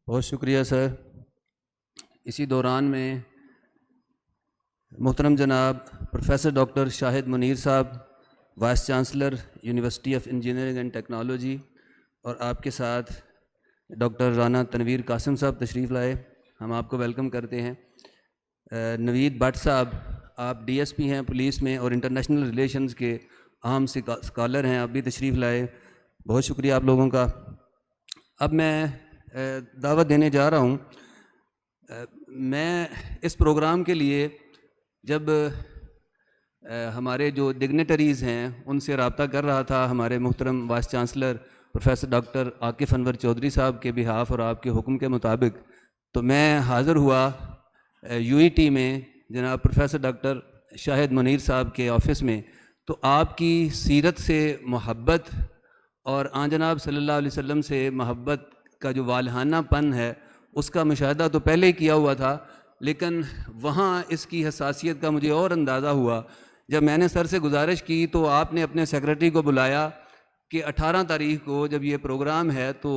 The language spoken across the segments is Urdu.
بہت شکریہ سر۔ اسی دوران میں محترم جناب پروفیسر ڈاکٹر شاہد منیر صاحب، vice chancellor university of engineering and technology, اور آپ کے ساتھ ڈاکٹر رانا تنویر قاسم صاحب تشریف لائے، ہم آپ کو ویلکم کرتے ہیں۔ نوید بٹ صاحب، آپ ڈی ایس پی ہیں پولیس میں اور انٹرنیشنل ریلیشنز کے اہم اسکالر ہیں، آپ بھی تشریف لائے، بہت شکریہ آپ لوگوں کا۔ اب میں دعوت دینے جا رہا ہوں۔ میں اس پروگرام کے لیے جب ہمارے جو ڈگنیٹریز ہیں ان سے رابطہ کر رہا تھا، ہمارے محترم vice chancellor professor doctor Aqif Anwar Chaudhary Sahab کے بہاف اور آپ کے حکم کے مطابق، تو میں حاضر ہوا یو ای ٹی میں جناب پروفیسر ڈاکٹر شاہد منیر صاحب کے آفس میں۔ تو آپ کی سیرت سے محبت اور آن جناب صلی اللہ علیہ وسلم سے محبت کا جو والہانہ پن ہے اس کا مشاہدہ تو پہلے ہی کیا ہوا تھا، لیکن وہاں اس کی حساسیت کا مجھے اور اندازہ ہوا جب میں نے سر سے گزارش کی تو آپ نے اپنے سیکرٹری کو بلایا کہ 18 تاریخ کو جب یہ پروگرام ہے تو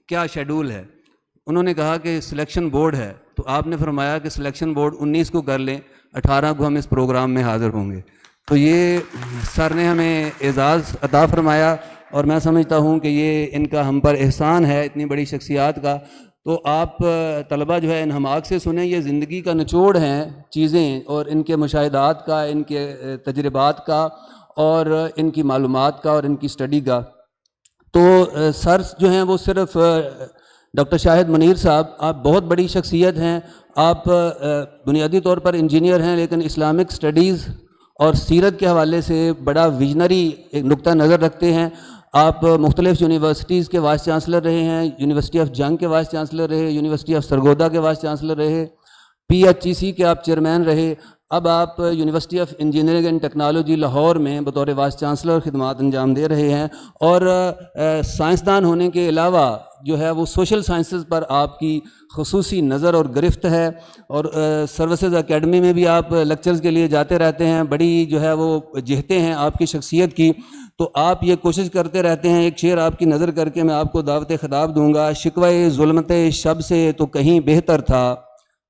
کیا شیڈول ہے۔ انہوں نے کہا کہ سلیکشن بورڈ ہے، تو آپ نے فرمایا کہ سلیکشن بورڈ 19 کو کر لیں، 18 کو ہم اس پروگرام میں حاضر ہوں گے۔ تو یہ سر نے ہمیں اعزاز عطا فرمایا اور میں سمجھتا ہوں کہ یہ ان کا ہم پر احسان ہے اتنی بڑی شخصیات کا۔ تو آپ طلبہ جو ہے ان حماق سے سنیں، یہ زندگی کا نچوڑ ہیں چیزیں، اور ان کے مشاہدات کا، ان کے تجربات کا، اور ان کی معلومات کا، اور ان کی اسٹڈی کا۔ تو سر جو ہیں وہ صرف ڈاکٹر شاہد منیر صاحب، آپ بہت بڑی شخصیت ہیں، آپ بنیادی طور پر انجینئر ہیں لیکن اسلامک اسٹڈیز اور سیرت کے حوالے سے بڑا ویژنری ایک نقطہ نظر رکھتے ہیں۔ آپ مختلف یونیورسٹیز کے وائس چانسلر رہے ہیں، یونیورسٹی آف جنگ کے وائس چانسلر رہے، یونیورسٹی آف سرگودا کے وائس چانسلر رہے، پی ایچ ای سی کے آپ چیئرمین رہے، اب آپ university of engineering and technology Lahore میں بطور وائس چانسلر خدمات انجام دے رہے ہیں، اور سائنسدان ہونے کے علاوہ جو ہے وہ سوشل سائنسز پر آپ کی خصوصی نظر اور گرفت ہے، اور سروسز اکیڈمی میں بھی آپ لیکچرز کے لیے جاتے رہتے ہیں، بڑی جو ہے وہ جہتیں ہیں آپ کی شخصیت کی۔ تو آپ یہ کوشش کرتے رہتے ہیں، ایک شعر آپ کی نظر کر کے میں آپ کو دعوت خطاب دوں گا: شکوہ ظلمت شب سے تو کہیں بہتر تھا،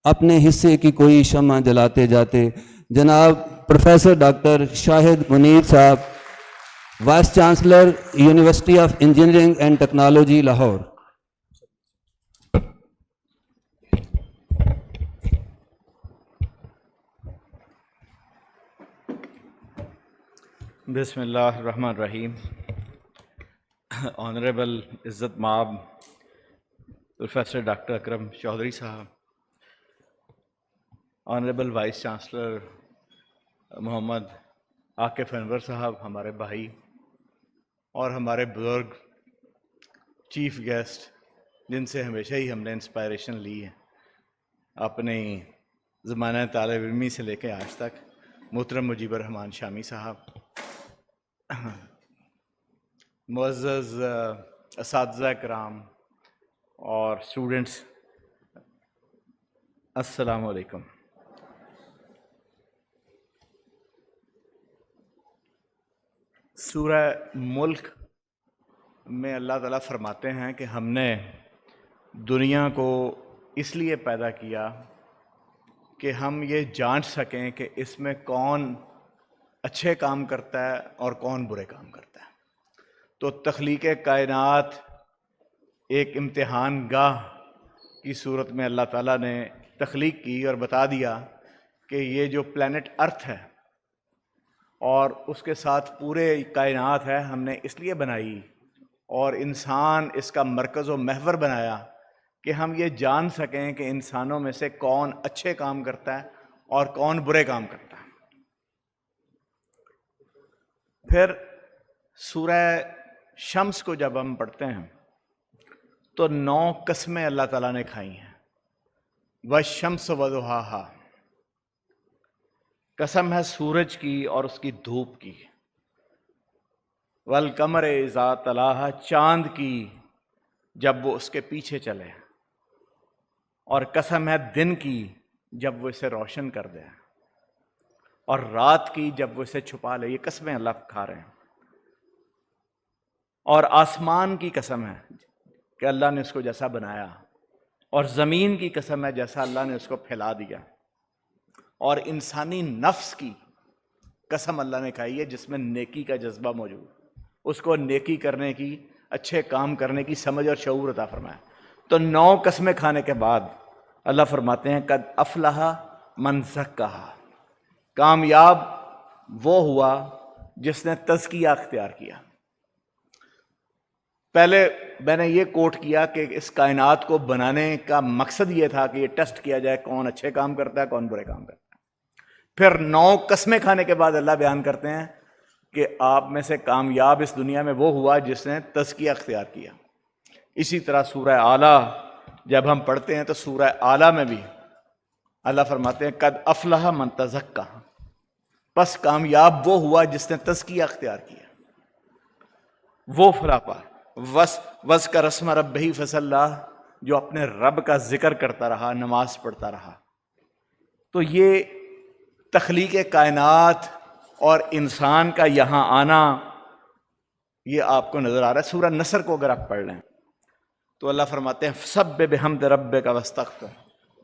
اپنے حصے کی کوئی شمع جلاتے جاتے۔ جناب پروفیسر ڈاکٹر شاہد منیر صاحب، vice chancellor university of engineering and technology Lahore. بسم اللہ الرحمن الرحیم۔ آنریبل عزت مآب پروفیسر ڈاکٹر اکرم چودھری صاحب، آنریبل وائس چانسلر محمد عاقف انور صاحب، ہمارے بھائی اور ہمارے بزرگ چیف گیسٹ جن سے ہمیشہ ہی ہم نے انسپائریشن لی ہے اپنی زمانہ طالب علمی سے لے کے آج تک، محترم مجیب الرحمان شامی صاحب، معزز اساتذہ کرام اور اسٹوڈنٹس، السلام علیکم۔ سورہ ملک میں اللہ تعالیٰ فرماتے ہیں کہ ہم نے دنیا کو اس لیے پیدا کیا کہ ہم یہ جانچ سکیں کہ اس میں کون اچھے کام کرتا ہے اور کون برے کام کرتا ہے۔ تو تخلیق کائنات ایک امتحان گاہ کی صورت میں اللہ تعالیٰ نے تخلیق کی اور بتا دیا کہ یہ جو پلانٹ ارتھ ہے اور اس کے ساتھ پورے کائنات ہے، ہم نے اس لیے بنائی اور انسان اس کا مرکز و محور بنایا کہ ہم یہ جان سکیں کہ انسانوں میں سے کون اچھے کام کرتا ہے اور کون برے کام کرتا ہے۔ پھر سورہ شمس کو جب ہم پڑھتے ہیں تو 9 قسمیں اللہ تعالیٰ نے کھائی ہیں۔ والشمس وضحاہا، قسم ہے سورج کی اور اس کی دھوپ کی۔ والقمر اذا تلاہا، چاند کی جب وہ اس کے پیچھے چلے، اور قسم ہے دن کی جب وہ اسے روشن کر دے، اور رات کی جب وہ اسے چھپا لے۔ یہ قسمیں اللہ کھا رہے ہیں۔ اور آسمان کی قسم ہے کہ اللہ نے اس کو جیسا بنایا اور زمین کی قسم ہے جیسا اللہ نے اس کو پھیلا دیا، اور انسانی نفس کی قسم اللہ نے کھائی ہے جس میں نیکی کا جذبہ موجود، اس کو نیکی کرنے کی، اچھے کام کرنے کی سمجھ اور شعور عطا فرمایا۔ تو 9 قسمیں کھانے کے بعد اللہ فرماتے ہیں قد افلح من زکاہا، کامیاب وہ ہوا جس نے تزکیہ اختیار کیا۔ پہلے میں نے یہ کوٹ کیا کہ اس کائنات کو بنانے کا مقصد یہ تھا کہ یہ ٹیسٹ کیا جائے کون اچھے کام کرتا ہے کون برے کام کرتا ہے۔ پھر 9 قسمیں کھانے کے بعد اللہ بیان کرتے ہیں کہ آپ میں سے کامیاب اس دنیا میں وہ ہوا جس نے تزکیہ اختیار کیا۔ اسی طرح سورہ اعلیٰ جب ہم پڑھتے ہیں تو سورہ اعلیٰ میں بھی اللہ فرماتے ہیں قد افلح من تزکا، بس کامیاب وہ ہوا جس نے تزکیہ اختیار کیا، وہ فلاح پا۔ وذکر اسم ربہ فصلی، جو اپنے رب کا ذکر کرتا رہا، نماز پڑھتا رہا۔ تو یہ تخلیق کائنات اور انسان کا یہاں آنا یہ آپ کو نظر آ رہا ہے۔ سورہ نصر کو اگر آپ پڑھ لیں تو اللہ فرماتے ہیں فسبح بحمد ربک واستغفر،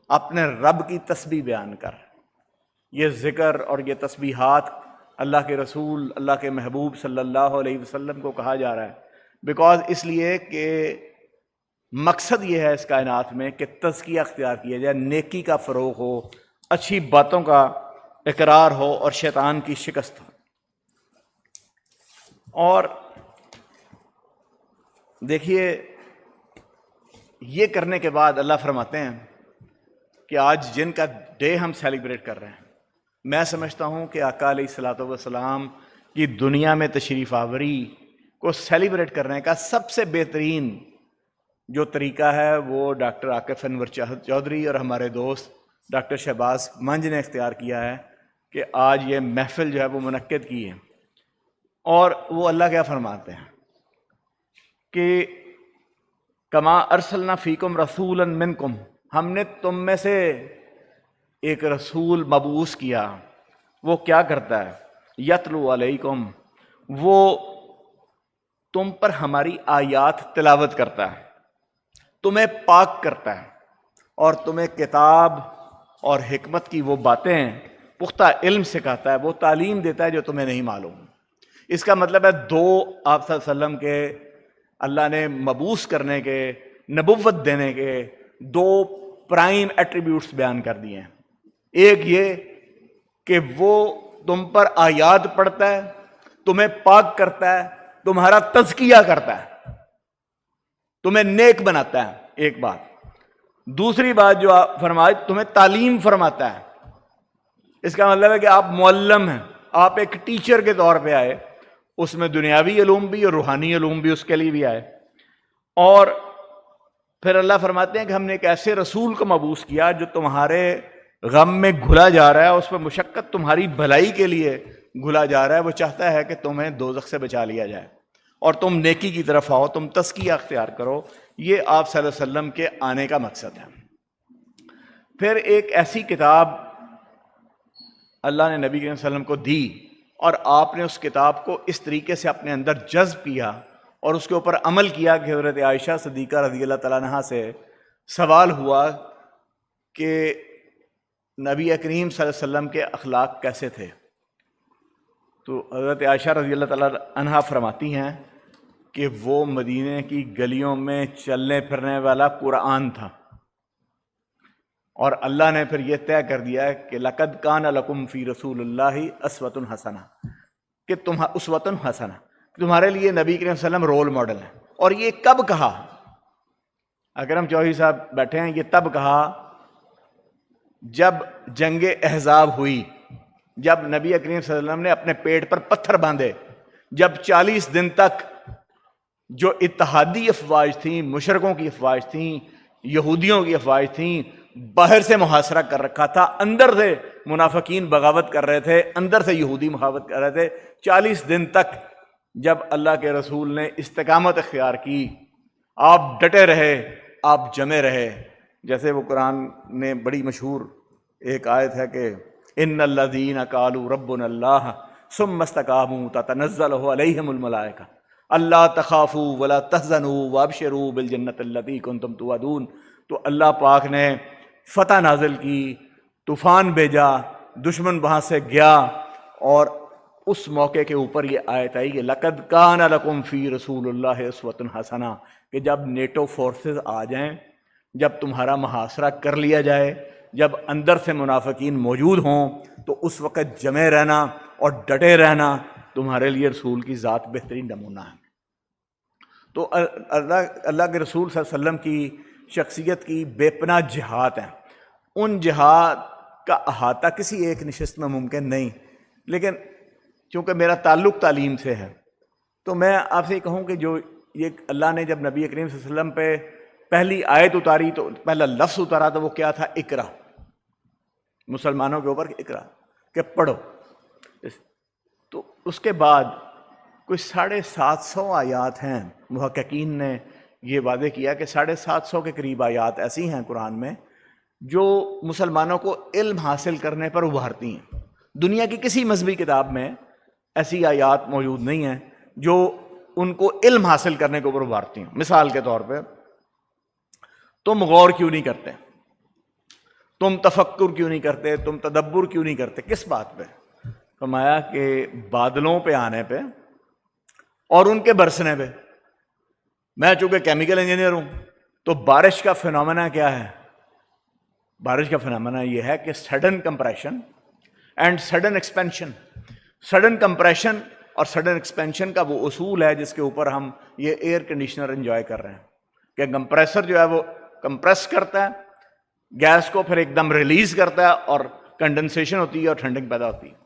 اپنے رب کی تسبیح بیان کر۔ یہ ذکر اور یہ تسبیحات اللہ کے رسول، اللہ کے محبوب صلی اللہ علیہ وسلم کو کہا جا رہا ہے، بیکاز اس لیے کہ مقصد یہ ہے اس کائنات میں کہ تزکیہ اختیار کیا جائے، نیکی کا فروغ ہو، اچھی باتوں کا اقرار ہو اور شیطان کی شکست ہو۔ اور دیکھیے یہ کرنے کے بعد اللہ فرماتے ہیں کہ آج جن کا ڈے ہم سیلیبریٹ کر رہے ہیں، میں سمجھتا ہوں کہ آقا علیہ الصلوۃ والسلام کی دنیا میں تشریف آوری کو سیلیبریٹ کرنے کا سب سے بہترین جو طریقہ ہے وہ ڈاکٹر عاقف انور چودھری اور ہمارے دوست ڈاکٹر شہباز منج نے اختیار کیا ہے کہ آج یہ محفل جو ہے وہ منعقد کی ہے۔ اور وہ اللہ کیا فرماتے ہیں کہ کما ارسلنا فیکم رسولا منکم، ہم نے تم میں سے ایک رسول مبعوث کیا، وہ کیا کرتا ہے یتلو علیکم، وہ تم پر ہماری آیات تلاوت کرتا ہے، تمہیں پاک کرتا ہے اور تمہیں کتاب اور حکمت کی وہ باتیں پختہ علم سکھاتا ہے، وہ تعلیم دیتا ہے جو تمہیں نہیں معلوم۔ اس کا مطلب ہے 2 آپ صلی اللہ علیہ وسلم کے اللہ نے مبعوث کرنے کے، نبوت دینے کے 2 پرائم ایٹریبیوٹس بیان کر دیے ہیں۔ ایک یہ کہ وہ تم پر آیات پڑھتا ہے، تمہیں پاک کرتا ہے، تمہارا تزکیہ کرتا ہے، تمہیں نیک بناتا ہے، ایک بات۔ دوسری بات جو آپ فرمائے تمہیں تعلیم فرماتا ہے۔ اس کا مطلب ہے کہ آپ معلم ہیں، آپ ایک ٹیچر کے طور پہ آئے، اس میں دنیاوی علوم بھی اور روحانی علوم بھی اس کے لیے بھی آئے۔ اور پھر اللہ فرماتے ہیں کہ ہم نے ایک ایسے رسول کو مبعوث کیا جو تمہارے غم میں گھلا جا رہا ہے، اس میں مشقت تمہاری بھلائی کے لیے گھلا جا رہا ہے، وہ چاہتا ہے کہ تمہیں دوزخ سے بچا لیا جائے اور تم نیکی کی طرف آؤ، تم تزکیہ اختیار کرو۔ یہ آپ صلی اللہ علیہ وسلم کے آنے کا مقصد ہے۔ پھر ایک ایسی کتاب اللہ نے نبی کریم صلی اللہ علیہ وسلم کو دی اور آپ نے اس کتاب کو اس طریقے سے اپنے اندر جذب کیا اور اس کے اوپر عمل کیا کہ حضرت عائشہ صدیقہ رضی اللہ تعالیٰ عنہا سے سوال ہوا کہ نبی کریم صلی اللہ علیہ وسلم کے اخلاق کیسے تھے، تو حضرت عائشہ رضی اللہ تعالیٰ عنہا فرماتی ہیں کہ وہ مدینے کی گلیوں میں چلنے پھرنے والا قرآن تھا، اور اللہ نے پھر یہ طے کر دیا ہے کہ لَقَدْ كَانَ لَكُمْ فِي رَسُولِ اللَّهِ أُسْوَةٌ حَسَنَةٌ، کہ اسوۃ حسنہ، تمہارے لیے نبی کریم صلی اللہ علیہ وسلم رول ماڈل ہے۔ اور یہ کب کہا؟ اکرم چوہدری صاحب بیٹھے ہیں، یہ تب کہا جب جنگ احزاب ہوئی، جب نبی کریم صلی اللہ علیہ وسلم نے اپنے پیٹ پر پتھر باندھے، جب 40 دن تک جو اتحادی افواج تھیں، مشرکوں کی افواج تھیں، یہودیوں کی افواج تھیں، باہر سے محاصرہ کر رکھا تھا، اندر سے منافقین بغاوت کر رہے تھے، اندر سے یہودی بغاوت کر رہے تھے، 40 دن تک جب اللہ کے رسول نے استقامت اختیار کی، آپ ڈٹے رہے، آپ جمے رہے، جیسے وہ قرآن میں بڑی مشہور ایک آیت ہے کہ ان الذین قالوا ربنا اللہ ثم استقاموا تتنزل علیہم الملائکہ اللہ تخافوا ولا تحزنوا وابشروا بالجنۃ التي کنتم توعدون تو اللہ پاک نے فتح نازل کی، طوفان بھیجا، دشمن وہاں سے گیا، اور اس موقع کے اوپر یہ آیت آئی کہ لَقَدْ كَانَ لَكُمْ فِي رَسُولِ اللَّهِ أُسْوَةٌ حَسَنَةٌ، کہ جب نیٹو فورسز آ جائیں، جب تمہارا محاصرہ کر لیا جائے، جب اندر سے منافقین موجود ہوں، تو اس وقت جمے رہنا اور ڈٹے رہنا تمہارے لیے رسول کی ذات بہترین نمونہ ہے۔ تو اللہ کے رسول صلی اللہ علیہ وسلم کی شخصیت کی بے پناہ جہات ہیں، ان جہات کا احاطہ کسی ایک نشست میں ممکن نہیں، لیکن چونکہ میرا تعلق تعلیم سے ہے تو میں آپ سے یہ کہوں کہ جو یہ اللہ نے جب نبی کریم صلی اللہ علیہ وسلم پہ پہلی آیت اتاری تو پہلا لفظ اتارا تو وہ کیا تھا؟ اقرا، مسلمانوں کے اوپر اقرا، کہ پڑھو۔ تو اس کے بعد کوئی 750 آیات ہیں، محققین نے یہ وعدے کیا کہ 750 کے قریب آیات ایسی ہیں قرآن میں جو مسلمانوں کو علم حاصل کرنے پر ابھارتی ہیں۔ دنیا کی کسی مذہبی کتاب میں ایسی آیات موجود نہیں ہیں جو ان کو علم حاصل کرنے کے اوپر ابھارتی ہیں۔ مثال کے طور پہ، تم غور کیوں نہیں کرتے؟ تم تفکر کیوں نہیں کرتے؟ تم تدبر کیوں نہیں کرتے؟ کس بات پہ؟ فرمایا کہ بادلوں پہ آنے پہ اور ان کے برسنے پہ۔ میں چونکہ کیمیکل انجینئر ہوں تو بارش کا فنومنا کیا ہے؟ بارش کا فنومنا یہ ہے کہ sudden compression and sudden expansion. Sudden compression اور سڈن ایکسپینشن کا وہ اصول ہے جس کے اوپر ہم یہ ایئر کنڈیشنر انجوائے کر رہے ہیں، کہ کمپریسر جو ہے وہ کمپریس کرتا ہے گیس کو، پھر ایک دم ریلیز کرتا ہے اور کنڈنسیشن ہوتی ہے اور ٹھنڈک پیدا ہوتی ہے۔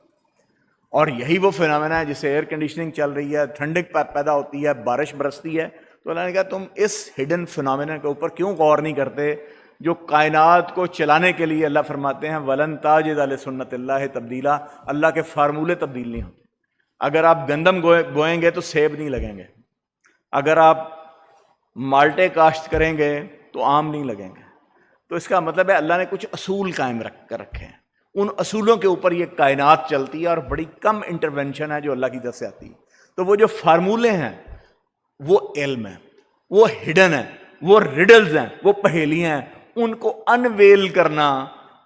اور یہی وہ فنومنا ہے جس سے ایئر کنڈیشننگ چل رہی ہے، ٹھنڈک پیدا ہوتی ہے، بارش برستی ہے۔ تو اللہ نے کہا تم اس ہڈن فنومنا کے اوپر کیوں غور نہیں کرتے جو کائنات کو چلانے کے لیے اللہ فرماتے ہیں وَلَن تَجِدَ لِسُنَّتِ اللَّهِ تَبْدِيلًا، اللہ کے فارمولے تبدیل نہیں ہوتے۔ اگر آپ گندم بوئیں گے تو سیب نہیں لگیں گے، اگر آپ مالٹے کاشت کریں گے تو آم نہیں لگیں گے۔ تو اس کا مطلب ہے اللہ نے کچھ اصول قائم کر رکھے ہیں، ان اصولوں کے اوپر یہ کائنات چلتی ہے، اور بڑی کم انٹرونشن ہے جو اللہ کی طرف سے آتی ہے۔ تو وہ جو فارمولے ہیں وہ علم ہے، وہ ہڈن ہے، وہ ریڈلز ہیں، وہ پہیلیاں ہیں، ان کو انویل کرنا،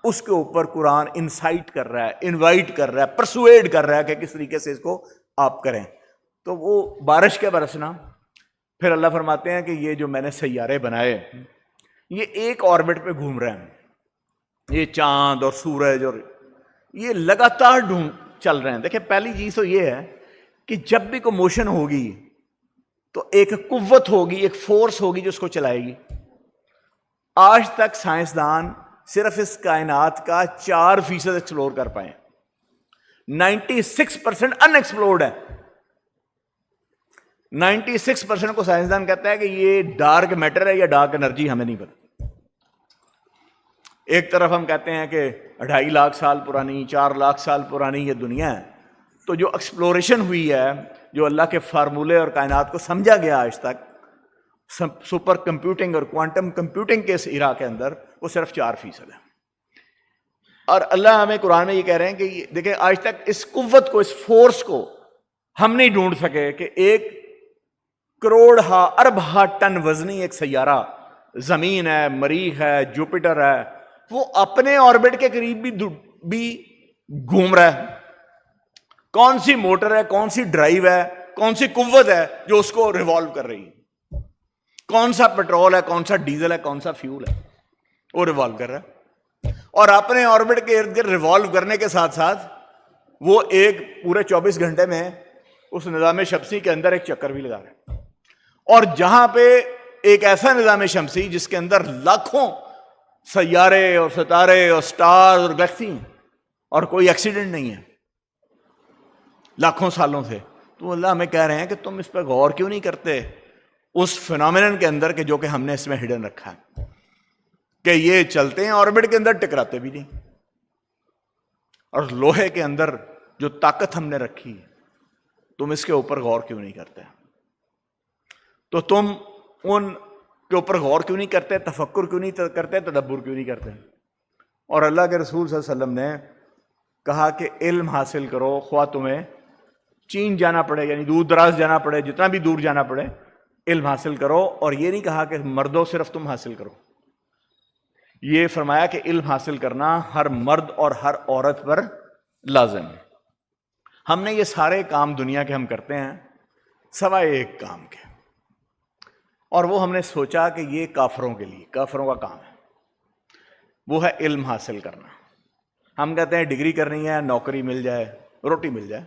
اس کے اوپر قرآن انسائٹ کر رہا ہے، انوائٹ کر رہا ہے، پرسویڈ کر رہا ہے کہ کس طریقے سے اس کو آپ کریں۔ تو وہ بارش کے برسنا، پھر اللہ فرماتے ہیں کہ یہ جو میں نے سیارے بنائے یہ ایک آربٹ پہ گھوم رہے ہیں، یہ چاند اور سورج اور یہ لگاتار چل رہے ہیں۔ دیکھیں پہلی چیز تو یہ ہے کہ جب بھی کوئی موشن ہوگی تو ایک قوت ہوگی، ایک فورس ہوگی جو اس کو چلائے گی۔ آج تک سائنسدان صرف اس کائنات کا 4% ایکسپلور کر پائے، 96% ان ایکسپلورڈ ہے۔ 96% کو سائنسدان کہتا ہے کہ یہ ڈارک میٹر ہے یا ڈارک انرجی، ہمیں نہیں پتا۔ ایک طرف ہم کہتے ہیں کہ 2.5 لاکھ سال پرانی، 4 لاکھ سال پرانی یہ دنیا ہے۔ تو جو ایکسپلوریشن ہوئی ہے، جو اللہ کے فارمولے اور کائنات کو سمجھا گیا آج تک سپر کمپیوٹنگ اور کوانٹم کمپیوٹنگ کے اس ایرا کے اندر، وہ صرف 4% ہے۔ اور اللہ ہمیں قرآن میں یہ کہہ رہے ہیں کہ دیکھیں آج تک اس قوت کو، اس فورس کو ہم نہیں ڈھونڈ سکے کہ 1 کروڑ ارب ٹن وزنی ایک سیارہ زمین ہے، مریخ ہے، جوپیٹر ہے، وہ اپنے آربٹ کے قریب بھی گھوم رہا ہے۔ کون سی موٹر ہے، کون سی ڈرائیو ہے، کون سی قوت ہے جو اس کو ریوالو کر رہی ہے؟ کون سا پیٹرول ہے، کون سا ڈیزل ہے، کون سا فیول ہے؟ وہ ریوالو کر رہا ہے، اور اپنے آربٹ کے ارد گرد ریوالو کرنے کے ساتھ ساتھ وہ ایک پورے 24 گھنٹے میں اس نظام شمسی کے اندر ایک چکر بھی لگا رہا ہے۔ اور جہاں پہ ایک ایسا نظام شمسی جس کے اندر لاکھوں سیارے اور ستارے اور سٹارز اور گلیکسی ہیں اور کوئی ایکسیڈنٹ نہیں ہے لاکھوں سالوں سے، تو اللہ ہمیں کہہ رہے ہیں کہ تم اس پہ غور کیوں نہیں کرتے اس فنومینن کے اندر کہ جو کہ ہم نے اس میں ہڈن رکھا ہے، کہ یہ چلتے ہیں آربٹ کے اندر، ٹکراتے بھی نہیں، اور لوہے کے اندر جو طاقت ہم نے رکھی ہے تم اس کے اوپر غور کیوں نہیں کرتے؟ تو تم ان کے اوپر غور کیوں نہیں کرتے، تفکر کیوں نہیں کرتے، تدبر کیوں نہیں کرتے؟ اور اللہ کے رسول صلی اللہ علیہ وسلم نے کہا کہ علم حاصل کرو، خواہ تمہیں چین جانا پڑے، یعنی دور دراز جانا پڑے، جتنا بھی دور جانا پڑے علم حاصل کرو۔ اور یہ نہیں کہا کہ مردوں صرف تم حاصل کرو، یہ فرمایا کہ علم حاصل کرنا ہر مرد اور ہر عورت پر لازم ہے۔ ہم نے یہ سارے کام دنیا کے ہم کرتے ہیں سوائے ایک کام کے، اور وہ ہم نے سوچا کہ یہ کافروں کے لیے، کافروں کا کام ہے، وہ ہے علم حاصل کرنا۔ ہم کہتے ہیں ڈگری کرنی ہے، نوکری مل جائے، روٹی مل جائے،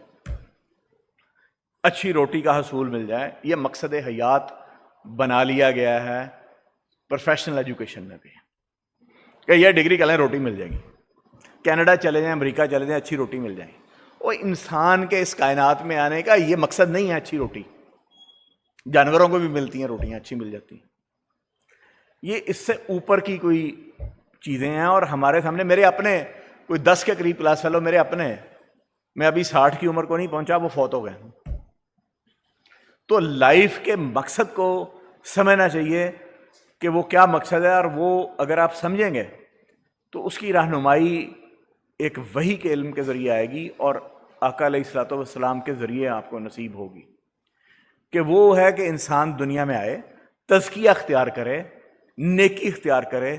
اچھی روٹی کا حصول مل جائے، یہ مقصد حیات بنا لیا گیا ہے پروفیشنل ایجوکیشن میں بھی، کہ یہ ڈگری کر لیں روٹی مل جائے گی، کینیڈا چلے جائیں، امریکہ چلے جائیں، اچھی روٹی مل جائے گی۔ وہ انسان کے اس کائنات میں آنے کا یہ مقصد نہیں ہے اچھی روٹی، جانوروں کو بھی ملتی ہیں روٹیاں، اچھی مل جاتی ہیں، یہ اس سے اوپر کی کوئی چیزیں ہیں۔ اور ہمارے سامنے میرے اپنے کوئی 10 کے قریب کلاس فیلو میرے اپنے، میں ابھی 60 کی عمر کو نہیں پہنچا، وہ فوت ہو گئے۔ تو لائف کے مقصد کو سمجھنا چاہیے کہ وہ کیا مقصد ہے، اور وہ اگر آپ سمجھیں گے تو اس کی رہنمائی ایک وحی کے علم کے ذریعے آئے گی، اور آقا علیہ الصلوۃ والسلام کے ذریعے آپ کو نصیب ہوگی، کہ وہ ہے کہ انسان دنیا میں آئے، تزکیہ اختیار کرے، نیکی اختیار کرے،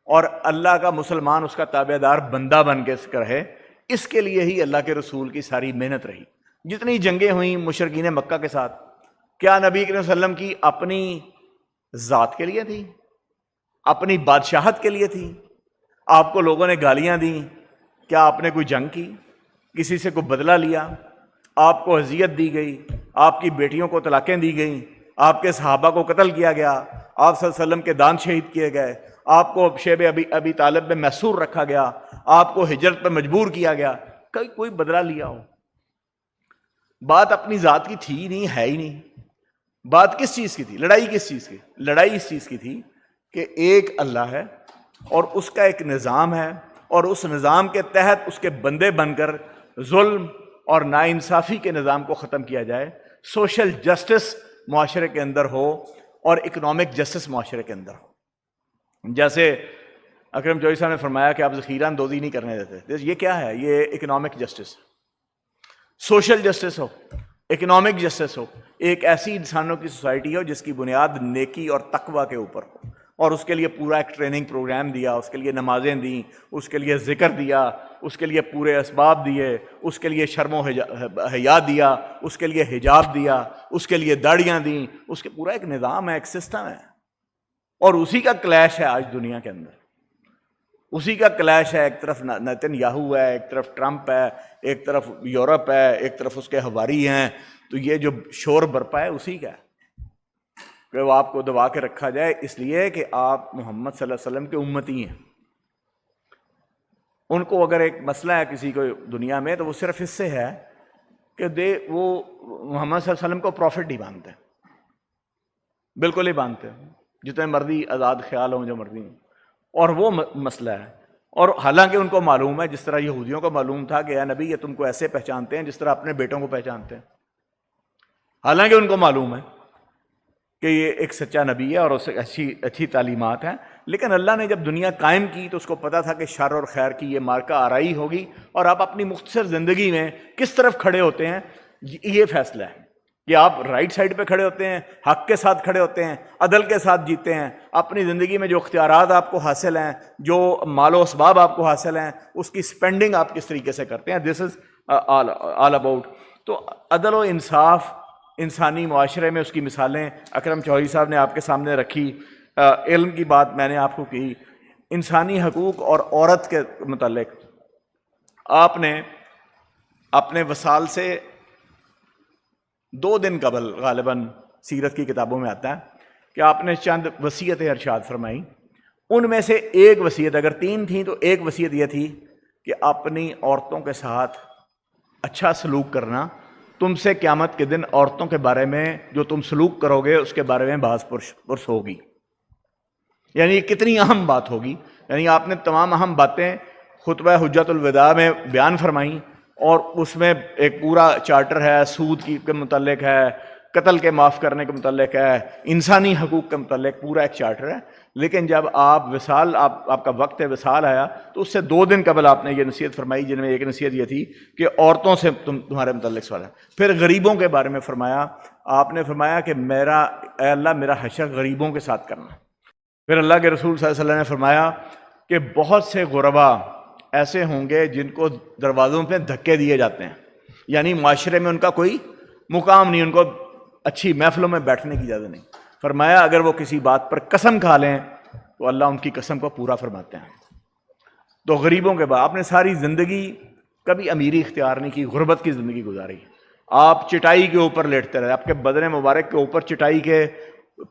اور اللہ کا مسلمان، اس کا تابع دار بندہ بن کے رہے۔ اس کے لیے ہی اللہ کے رسول کی ساری محنت رہی۔ جتنی جنگیں ہوئیں مشرکین مکہ کے ساتھ، کیا نبی کریم صلی اللہ علیہ وسلم کی اپنی ذات کے لیے تھی؟ اپنی بادشاہت کے لیے تھی؟ آپ کو لوگوں نے گالیاں دیں، کیا آپ نے کوئی جنگ کی؟ کسی سے کوئی بدلہ لیا؟ آپ کو اذیت دی گئی، آپ کی بیٹیوں کو طلاقیں دی گئیں، آپ کے صحابہ کو قتل کیا گیا، آپ صلی اللہ علیہ وسلم کے دانت شہید کیے گئے، آپ کو شیب ابی طالب میں محصور رکھا گیا، آپ کو ہجرت پر مجبور کیا گیا، کوئی بدلہ لیا ہو؟ بات اپنی ذات کی تھی نہیں، ہے ہی نہیں۔ بات کس چیز کی تھی؟ لڑائی کس چیز کی؟ لڑائی اس چیز کی تھی کہ ایک اللہ ہے اور اس کا ایک نظام ہے، اور اس نظام کے تحت اس کے بندے بن کر ظلم اور ناانصافی کے نظام کو ختم کیا جائے، سوشل جسٹس معاشرے کے اندر ہو اور اکنامک جسٹس معاشرے کے اندر ہو۔ جیسے اکرم چودھری صاحب نے فرمایا کہ آپ ذخیرہ اندوزی نہیں کرنے دیتے، یہ کیا ہے؟ یہ اکنامک جسٹس، سوشل جسٹس ہو، اکنامک جسٹس ہو، ایک ایسی انسانوں کی سوسائٹی ہو جس کی بنیاد نیکی اور تقوی کے اوپر ہو، اور اس کے لیے پورا ایک ٹریننگ پروگرام دیا، اس کے لیے نمازیں دیں، اس کے لیے ذکر دیا، اس کے لیے پورے اسباب دیے، اس کے لیے شرم و حیا دیا، اس کے لیے حجاب دیا، اس کے لیے داڑیاں دیں، اس کے پورا ایک نظام ہے، ایک سسٹم ہے، اور اسی کا کلیش ہے آج دنیا کے اندر، اسی کا کلیش ہے۔ ایک طرف نیتن یاہو ہے، ایک طرف ٹرمپ ہے، ایک طرف یورپ ہے، ایک طرف اس کے ہواری ہیں، تو یہ جو شور برپا ہے اسی کا ہے کہ وہ آپ کو دبا کے رکھا جائے، اس لیے کہ آپ محمد صلی اللہ علیہ وسلم کے امتی ہیں۔ ان کو اگر ایک مسئلہ ہے کسی کو دنیا میں، تو وہ صرف اس سے ہے کہ وہ محمد صلی اللہ علیہ وسلم کو پروفٹ نہیں مانتے، بالکل ہی مانتے، جتنے مرضی آزاد خیال ہوں، جو مرضی ہوں، اور وہ مسئلہ ہے۔ اور حالانکہ ان کو معلوم ہے، جس طرح یہودیوں کو معلوم تھا کہ اے نبی یہ تم کو ایسے پہچانتے ہیں جس طرح اپنے بیٹوں کو پہچانتے ہیں، حالانکہ ان کو معلوم ہے کہ یہ ایک سچا نبی ہے اور اس سے اچھی تعلیمات ہیں، لیکن اللہ نے جب دنیا قائم کی تو اس کو پتا تھا کہ شر اور خیر کی یہ مارکہ آرائی ہوگی، اور آپ اپنی مختصر زندگی میں کس طرف کھڑے ہوتے ہیں یہ فیصلہ ہے کہ آپ رائٹ سائڈ پہ کھڑے ہوتے ہیں، حق کے ساتھ کھڑے ہوتے ہیں، عدل کے ساتھ جیتے ہیں، اپنی زندگی میں جو اختیارات آپ کو حاصل ہیں، جو مال و اسباب آپ کو حاصل ہیں، اس کی سپینڈنگ آپ کس طریقے سے کرتے ہیں، دس از آل اباؤٹ۔ تو عدل و انصاف انسانی معاشرے میں اس کی مثالیں اکرم چودھری صاحب نے آپ کے سامنے رکھی، علم کی بات میں نے آپ کو کی، انسانی حقوق اور عورت کے متعلق آپ نے اپنے وصال سے 2 دن قبل، غالباً سیرت کی کتابوں میں آتا ہے کہ آپ نے چند وصیتیں ارشاد فرمائیں، ان میں سے ایک وصیت، اگر 3 تھیں تو ایک وصیت یہ تھی کہ اپنی عورتوں کے ساتھ اچھا سلوک کرنا، تم سے قیامت کے دن عورتوں کے بارے میں جو تم سلوک کرو گے اس کے بارے میں بحث پرس ہوگی۔ یعنی کتنی اہم بات ہوگی، یعنی آپ نے تمام اہم باتیں خطبہ حجت الوداع میں بیان فرمائیں، اور اس میں ایک پورا چارٹر ہے، سود کے متعلق ہے، قتل کے معاف کرنے کے متعلق ہے، انسانی حقوق کے متعلق پورا ایک چارٹر ہے، لیکن جب آپ وصال، آپ کا وقت وصال آیا تو اس سے 2 دن قبل آپ نے یہ نصیحت فرمائی، جن میں ایک نصیحت یہ تھی کہ عورتوں سے تمہارے متعلق سوال ہے۔ پھر غریبوں کے بارے میں فرمایا، آپ نے فرمایا کہ اے اللہ میرا حشر غریبوں کے ساتھ کرنا۔ پھر اللہ کے رسول صلی اللہ علیہ وسلم نے فرمایا کہ بہت سے غربا ایسے ہوں گے جن کو دروازوں پہ دھکے دیے جاتے ہیں، یعنی معاشرے میں ان کا کوئی مقام نہیں، ان کو اچھی محفلوں میں بیٹھنے کی اجازت نہیں۔ فرمایا اگر وہ کسی بات پر قسم کھا لیں تو اللہ ان کی قسم کو پورا فرماتے ہیں۔ تو غریبوں کے بعد آپ نے ساری زندگی کبھی امیری اختیار نہیں کی، غربت کی زندگی گزاری، آپ چٹائی کے اوپر لیٹتے رہے، آپ کے بدن مبارک کے اوپر چٹائی کے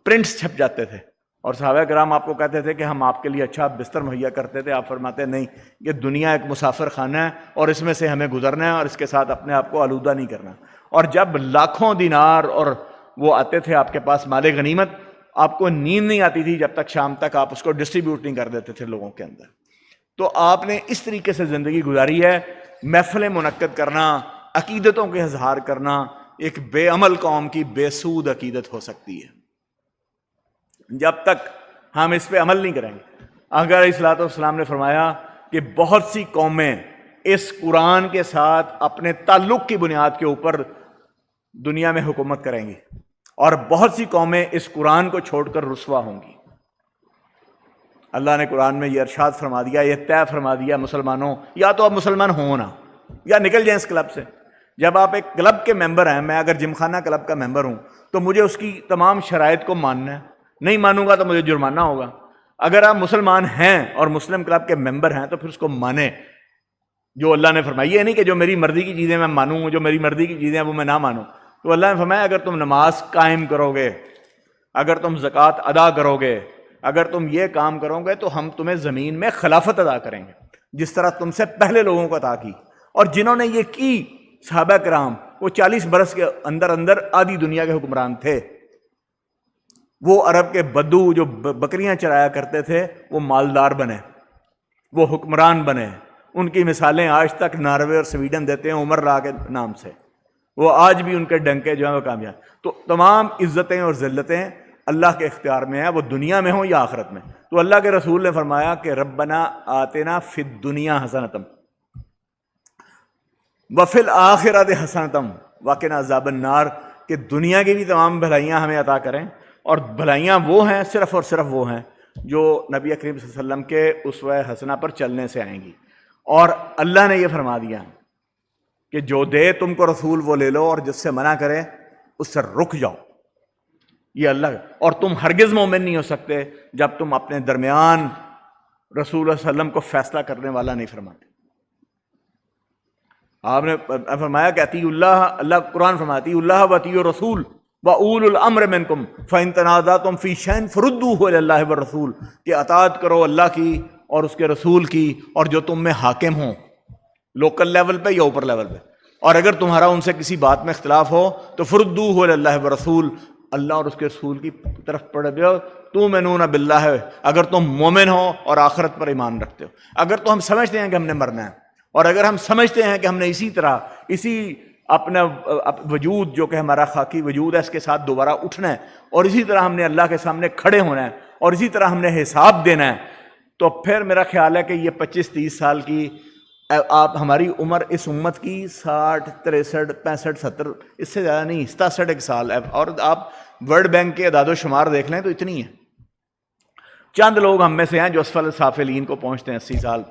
پرنٹس چھپ جاتے تھے، اور صحابہ کرام آپ کو کہتے تھے کہ ہم آپ کے لیے اچھا بستر مہیا کرتے تھے، آپ فرماتے نہیں، یہ دنیا ایک مسافر خانہ ہے اور اس میں سے ہمیں گزرنا ہے اور اس کے ساتھ اپنے آپ کو آلودہ نہیں کرنا۔ اور جب لاکھوں دینار اور وہ آتے تھے آپ کے پاس مال غنیمت، آپ کو نیند نہیں آتی تھی جب تک شام تک آپ اس کو ڈسٹریبیوٹ نہیں کر دیتے تھے لوگوں کے اندر۔ تو آپ نے اس طریقے سے زندگی گزاری ہے، محفلیں منعقد کرنا، عقیدتوں کے اظہار کرنا، ایک بے عمل قوم کی بے سود عقیدت ہو سکتی ہے جب تک ہم اس پہ عمل نہیں کریں گے۔ اگر اصلاۃ والسلام نے فرمایا کہ بہت سی قومیں اس قرآن کے ساتھ اپنے تعلق کی بنیاد کے اوپر دنیا میں حکومت کریں گی، اور بہت سی قومیں اس قرآن کو چھوڑ کر رسوا ہوں گی۔ اللہ نے قرآن میں یہ ارشاد فرما دیا، یہ طے فرما دیا، مسلمانوں یا تو آپ مسلمان ہوں نا، یا نکل جائیں اس کلب سے۔ جب آپ ایک کلب کے ممبر ہیں، میں اگر جم خانہ کلب کا ممبر ہوں تو مجھے اس کی تمام شرائط کو ماننا ہے، نہیں مانوں گا تو مجھے جرمانہ ہوگا۔ اگر آپ مسلمان ہیں اور مسلم کلب کے ممبر ہیں تو پھر اس کو مانیں جو اللہ نے فرمایا، یہ نہیں کہ جو میری مرضی کی چیزیں میں مانوں، جو میری مرضی کی چیزیں وہ میں نہ مانوں۔ تو اللہ نے فرمایا اگر تم نماز قائم کرو گے، اگر تم زکوٰۃ ادا کرو گے، اگر تم یہ کام کرو گے تو ہم تمہیں زمین میں خلافت ادا کریں گے، جس طرح تم سے پہلے لوگوں کو عطا کی۔ اور جنہوں نے یہ کی صحابہ کرام، وہ 40 برس کے اندر اندر آدھی دنیا کے حکمران تھے۔ وہ عرب کے بدو جو بکریاں چرایا کرتے تھے وہ مالدار بنے، وہ حکمران بنے۔ ان کی مثالیں آج تک ناروے اور سویڈن دیتے ہیں عمر راہ کے نام سے، وہ آج بھی ان کے ڈنکے جو ہیں وہ کامیاب۔ تو تمام عزتیں اور ذلتیں اللہ کے اختیار میں ہیں، وہ دنیا میں ہوں یا آخرت میں۔ تو اللہ کے رسول نے فرمایا کہ ربنا آتنا فی الدنیا حسنۃ وفی الآخرۃ حسنۃ وقنا عذاب النار، کہ دنیا کی بھی تمام بھلائیاں ہمیں عطا کریں، اور بھلائیاں وہ ہیں صرف اور صرف وہ ہیں جو نبی کریم صلی اللہ علیہ وسلم کے اسوہ حسنہ پر چلنے سے آئیں گی۔ اور اللہ نے یہ فرما دیا کہ جو دے تم کو رسول وہ لے لو، اور جس سے منع کرے اس سے رک جاؤ۔ یہ اللہ، اور تم ہرگز مومن نہیں ہو سکتے جب تم اپنے درمیان رسول اللہ علیہ وسلم کو فیصلہ کرنے والا نہیں فرماتے۔ آپ نے فرمایا کہ اطیعوا اللہ، اللہ قرآن فرماتی اللہ واطیعوا الرسول واولو الامر منکم فان تنازعتم فی شیء فردوہ الی اللہ والرسول، کہ اطاعت کرو اللہ کی اور اس کے رسول کی، اور جو تم میں حاکم ہوں لوکل لیول پہ یا اوپر لیول پہ، اور اگر تمہارا ان سے کسی بات میں اختلاف ہو تو فردوہ الی اللہ والرسول، اللہ اور اس کے رسول کی طرف پڑھ دو۔ تؤمنون باللہ، اگر تم مومن ہو اور آخرت پر ایمان رکھتے ہو، اگر تو ہم سمجھتے ہیں کہ ہم نے مرنا ہے، اور اگر ہم سمجھتے ہیں کہ ہم نے اسی طرح اسی اپنا وجود جو کہ ہمارا خاکی وجود ہے اس کے ساتھ دوبارہ اٹھنا ہے، اور اسی طرح ہم نے اللہ کے سامنے کھڑے ہونا ہے، اور اسی طرح ہم نے حساب دینا ہے، تو پھر میرا خیال ہے کہ یہ 25-30 سال کی آپ ہماری عمر اس امت کی 60 63 65 70 اس سے زیادہ نہیں، 67 سال ہے، اور آپ ورلڈ بینک کے اعداد و شمار دیکھ لیں تو اتنی ہے۔ چند لوگ ہم میں سے ہیں جو اسفل سافلین کو پہنچتے ہیں، 80 سال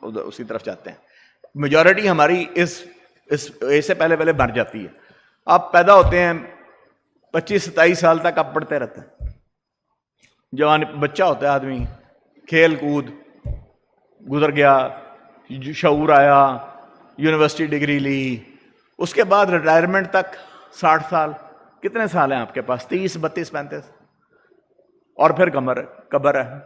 اسی طرف جاتے ہیں۔ میجورٹی ہماری اس سے پہلے مر جاتی ہے۔ آپ پیدا ہوتے ہیں 25-27 سال تک آپ پڑھتے رہتے ہیں، جوان بچہ ہوتا ہے آدمی، کھیل کود گزر گیا، شعور آیا، یونیورسٹی ڈگری لی، اس کے بعد ریٹائرمنٹ تک 60 سال۔ کتنے سال ہیں آپ کے پاس؟ 30 32 35، اور پھر قبر ہے۔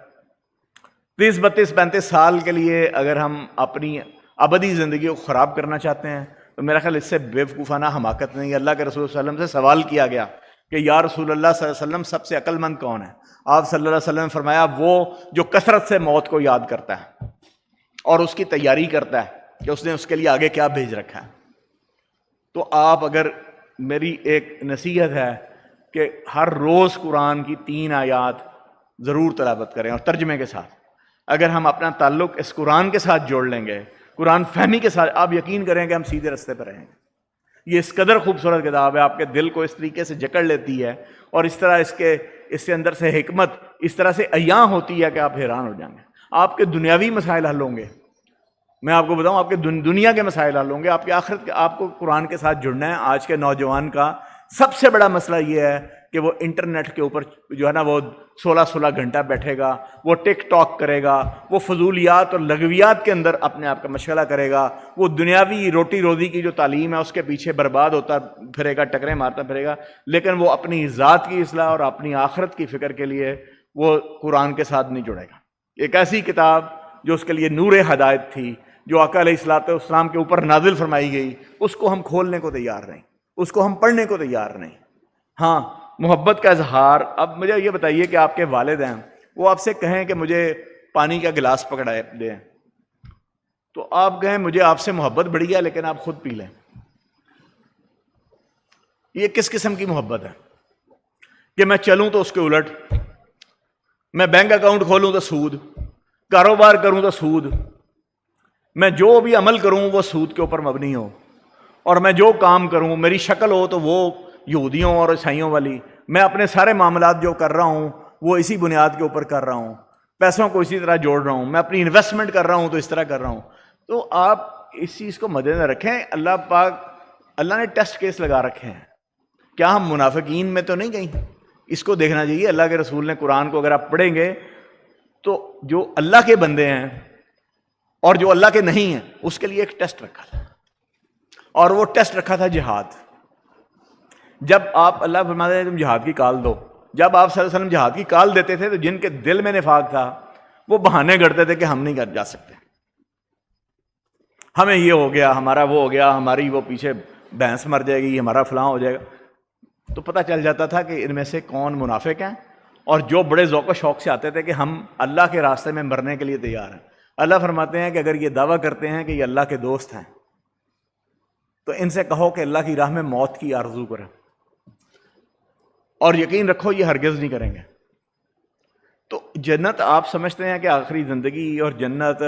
30 32 35 سال کے لیے اگر ہم اپنی ابدی زندگی کو خراب کرنا چاہتے ہیں تو میرا خیال اس سے بے وقوفانہ حماقت نہیں۔ اللہ کے رسول صلی اللہ علیہ وسلم سے سوال کیا گیا کہ یا رسول اللہ صلی اللہ علیہ وسلم سب سے عقل مند کون ہے؟ آپ صلی اللہ علیہ وسلم نے فرمایا وہ جو کثرت سے موت کو یاد کرتا ہے اور اس کی تیاری کرتا ہے کہ اس نے اس کے لیے آگے کیا بھیج رکھا ہے۔ تو آپ اگر، میری ایک نصیحت ہے کہ ہر روز قرآن کی 3 آیات ضرور تلاوت کریں اور ترجمے کے ساتھ۔ اگر ہم اپنا تعلق اس قرآن کے ساتھ جوڑ لیں گے، قرآن فہمی کے ساتھ، آپ یقین کریں کہ ہم سیدھے رستے پر رہیں گے۔ یہ اس قدر خوبصورت کتاب ہے، آپ کے دل کو اس طریقے سے جکڑ لیتی ہے، اور اس طرح اس سے اندر سے حکمت اس طرح سے عیاں ہوتی ہے کہ آپ حیران ہو جائیں گے۔ آپ کے دنیاوی مسائل حل ہوں گے. میں آپ کو بتاؤں آپ کے دنیا کے مسائل حل ہوں گے, آپ کی آخرت کے. آپ کو قرآن کے ساتھ جڑنا ہے. آج کے نوجوان کا سب سے بڑا مسئلہ یہ ہے کہ وہ انٹرنیٹ کے اوپر جو ہے نا وہ 16 گھنٹہ بیٹھے گا, وہ ٹک ٹاک کرے گا, وہ فضولیات اور لغویات کے اندر اپنے آپ کا مشغلہ کرے گا, وہ دنیاوی روٹی روزی کی جو تعلیم ہے اس کے پیچھے برباد ہوتا پھرے گا, ٹکریں مارتا پھرے گا, لیکن وہ اپنی ذات کی اصلاح اور اپنی آخرت کی فکر کے لیے وہ قرآن کے ساتھ نہیں جڑے گا. ایک ایسی کتاب جو اس کے لیے نور ہدایت تھی, جو آقا علیہ الصلوۃ والسلام کے اوپر نازل فرمائی گئی, اس کو ہم کھولنے کو تیار نہیں, اس کو ہم پڑھنے کو تیار نہیں. ہاں, محبت کا اظہار. اب مجھے یہ بتائیے کہ آپ کے والد ہیں, وہ آپ سے کہیں کہ مجھے پانی کا گلاس پکڑا دیں, تو آپ کہیں مجھے آپ سے محبت بڑی ہے لیکن آپ خود پی لیں. یہ کس قسم کی محبت ہے کہ میں چلوں تو اس کے الٹ, میں بینک اکاؤنٹ کھولوں تو سود, کاروبار کروں تو سود, میں جو بھی عمل کروں وہ سود کے اوپر مبنی ہو, اور میں جو کام کروں میری شکل ہو تو وہ یہودیوں اور عیسائیوں والی, میں اپنے سارے معاملات جو کر رہا ہوں وہ اسی بنیاد کے اوپر کر رہا ہوں, پیسوں کو اسی طرح جوڑ رہا ہوں, میں اپنی انویسٹمنٹ کر رہا ہوں تو اس طرح کر رہا ہوں. تو آپ اس چیز کو مد نظر رکھیں. اللہ پاک, اللہ نے ٹیسٹ کیس لگا رکھے ہیں. کیا ہم منافقین میں تو نہیں گئیں؟ اس کو دیکھنا چاہیے. اللہ کے رسول نے قرآن کو اگر آپ پڑھیں گے تو جو اللہ کے بندے ہیں اور جو اللہ کے نہیں ہیں اس کے لیے ایک ٹیسٹ رکھا تھا, اور وہ ٹیسٹ رکھا تھا جہاد. جب آپ, اللہ فرماتے ہیں تم جہاد کی کال دو, جب آپ صلی اللہ علیہ وسلم جہاد کی کال دیتے تھے تو جن کے دل میں نفاق تھا وہ بہانے گڑتے تھے کہ ہم نہیں جا سکتے, ہمیں یہ ہو گیا, ہمارا وہ ہو گیا, ہماری وہ پیچھے بھینس مر جائے گی, ہمارا فلاں ہو جائے گا. تو پتہ چل جاتا تھا کہ ان میں سے کون منافق ہیں, اور جو بڑے ذوق و شوق سے آتے تھے کہ ہم اللہ کے راستے میں مرنے کے لیے تیار ہیں. اللہ فرماتے ہیں کہ اگر یہ دعویٰ کرتے ہیں کہ یہ اللہ کے دوست ہیں تو ان سے کہو کہ اللہ کی راہ میں موت کی آرزو کریں, اور یقین رکھو یہ ہرگز نہیں کریں گے. تو جنت آپ سمجھتے ہیں کہ آخری زندگی, اور جنت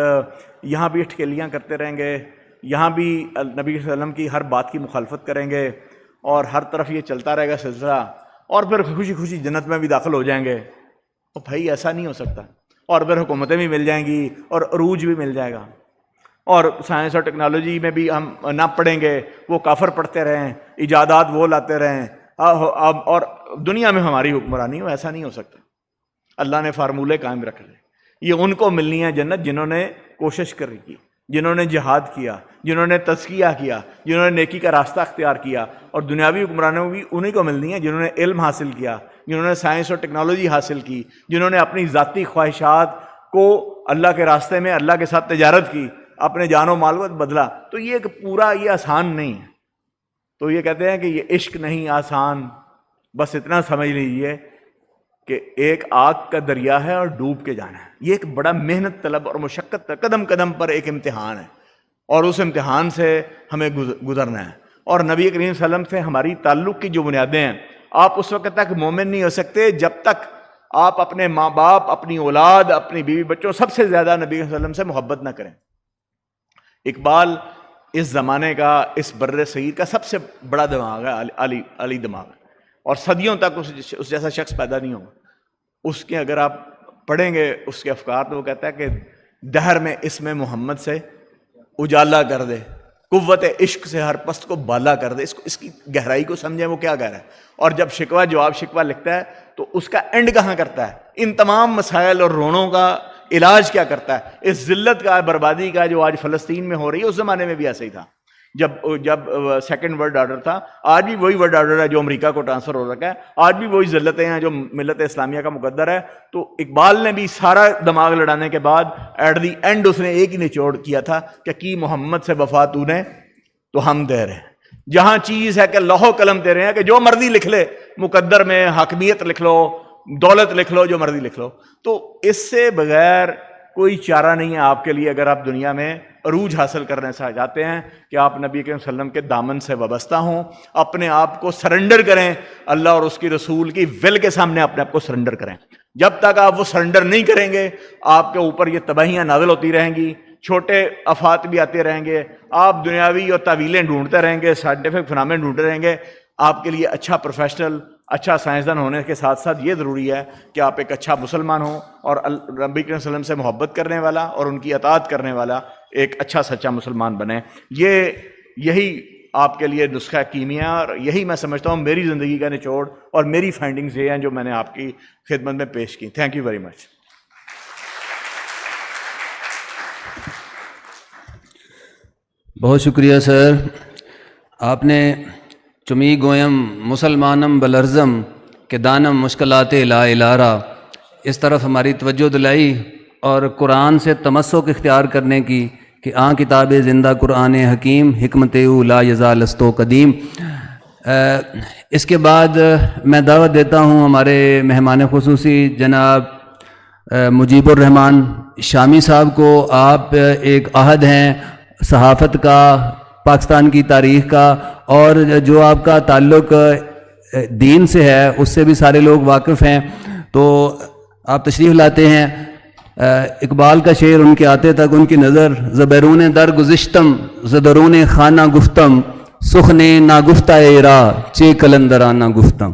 یہاں بھی اٹھکیلیاں کرتے رہیں گے, یہاں بھی نبی صلی اللہ علیہ وسلم کی ہر بات کی مخالفت کریں گے, اور ہر طرف یہ چلتا رہے گا سلسلہ, اور پھر خوشی خوشی جنت میں بھی داخل ہو جائیں گے. تو بھائی ایسا نہیں ہو سکتا. اور پھر حکومتیں بھی مل جائیں گی اور عروج بھی مل جائے گا, اور سائنس اور ٹیکنالوجی میں بھی ہم نہ پڑھیں گے, وہ کافر پڑھتے رہیں, ایجادات وہ لاتے رہیں, اور دنیا میں ہماری حکمرانی ہو. ایسا نہیں ہو سکتا. اللہ نے فارمولے قائم رکھ لے. یہ ان کو ملنی ہے جنت جنہوں نے کوشش کری کی, جنہوں نے جہاد کیا, جنہوں نے تزکیہ کیا, جنہوں نے نیکی کا راستہ اختیار کیا. اور دنیاوی حکمرانوں بھی انہی کو ملنی ہے جنہوں نے علم حاصل کیا, جنہوں نے سائنس اور ٹیکنالوجی حاصل کی, جنہوں نے اپنی ذاتی خواہشات کو اللہ کے راستے میں اللہ کے ساتھ تجارت کی, اپنے جان و مال کو بدلا. تو یہ ایک پورا, یہ آسان نہیں ہے. تو یہ کہتے ہیں کہ یہ عشق نہیں آسان, بس اتنا سمجھ لیجیے کہ ایک آگ کا دریا ہے اور ڈوب کے جانا ہے. یہ ایک بڑا محنت طلب اور مشقت, قدم قدم پر ایک امتحان ہے, اور اس امتحان سے ہمیں گزرنا ہے. اور نبی کریم صلی اللہ علیہ وسلم سے ہماری تعلق کی جو بنیادیں ہیں, آپ اس وقت تک مومن نہیں ہو سکتے جب تک آپ اپنے ماں باپ, اپنی اولاد, اپنی بیوی بچوں, سب سے زیادہ نبی صلی اللہ علیہ وسلم سے محبت نہ کریں. اقبال اس زمانے کا, اس بر صغیر کا سب سے بڑا دماغ ہے, علی دماغ ہے, اور صدیوں تک اس جیسا شخص پیدا نہیں ہوگا. اس کے اگر آپ پڑھیں گے اس کے افکار تو وہ کہتا ہے کہ دہر میں اسم محمد سے اجالا کر دے, قوت عشق سے ہر پست کو بالا کر دے. اس کی گہرائی کو سمجھیں وہ کیا کہہ رہا ہے. اور جب شکوہ جواب شکوہ لکھتا ہے تو اس کا اینڈ کہاں کرتا ہے, ان تمام مسائل اور رونوں کا علاج کیا کرتا ہے, اس ذلت کا, بربادی کا جو آج فلسطین میں ہو رہی ہے. اس زمانے میں بھی ایسا ہی تھا جب سیکنڈ ورلڈ آرڈر تھا. آج بھی وہی ورلڈ آرڈر ہے جو امریکہ کو ٹرانسفر ہو رکھا ہے. آج بھی وہی ذلتیں ہیں جو ملت اسلامیہ کا مقدر ہے. تو اقبال نے بھی سارا دماغ لڑانے کے بعد ایٹ دی اینڈ اس نے ایک ہی نچوڑ کیا تھا کہ کی محمد سے وفا تو نے تو ہم دے رہے ہیں. جہاں چیز ہے کہ لوح قلم دے رہے ہیں کہ جو مرضی لکھ لے, مقدر میں حاکمیت لکھ لو, دولت لکھ لو, جو مرضی لکھ لو. تو اس سے بغیر کوئی چارہ نہیں ہے آپ کے لیے اگر آپ دنیا میں عروج حاصل کرنے سے چاہتے ہیں کہ آپ نبی کریم صلی اللہ علیہ وسلم کے دامن سے وابستہ ہوں, اپنے آپ کو سرنڈر کریں, اللہ اور اس کی رسول کی ول کے سامنے اپنے آپ کو سرنڈر کریں. جب تک آپ وہ سرنڈر نہیں کریں گے آپ کے اوپر یہ تباہیاں نازل ہوتی رہیں گی, چھوٹے آفات بھی آتے رہیں گے, آپ دنیاوی اور تعویلیں ڈھونڈتے رہیں گے, سائنٹیفک فنامن ڈھونڈتے رہیں گے. آپ کے لیے اچھا پروفیشنل، اچھا سائنسدان ہونے کے ساتھ ساتھ یہ ضروری ہے کہ آپ ایک اچھا مسلمان ہوں اور نبی کریم صلی اللہ علیہ وسلم سے محبت کرنے والا اور ان کی اطاعت کرنے والا ایک اچھا سچا مسلمان بنے. یہی آپ کے لیے نسخہ کیمیا، اور یہی میں سمجھتا ہوں میری زندگی کا نچوڑ اور میری فائنڈنگز یہ ہیں جو میں نے آپ کی خدمت میں پیش کی. Thank you very much. بہت شکریہ سر. آپ نے چمی گویم مسلمانم بلرزم کہ دانم مشکلات لا الارا اس طرف ہماری توجہ دلائی، اور قرآن سے تمسک اختیار کرنے کی کہ آن کتاب زندہ قرآن حکیم حکمت او لا یزال استو قدیم. اس کے بعد میں دعوت دیتا ہوں ہمارے مہمان خصوصی جناب مجیب الرحمان شامی صاحب کو. آپ ایک عہد ہیں صحافت کا، پاکستان کی تاریخ کا، اور جو آپ کا تعلق دین سے ہے اس سے بھی سارے لوگ واقف ہیں. تو آپ تشریف لاتے ہیں. اقبال کا شعر ان کے آتے تک ان کی نظر، زبیرون در گزشتم زدرون خانہ گفتم سخن ناگفتہ را چے کلندرانہ گفتم.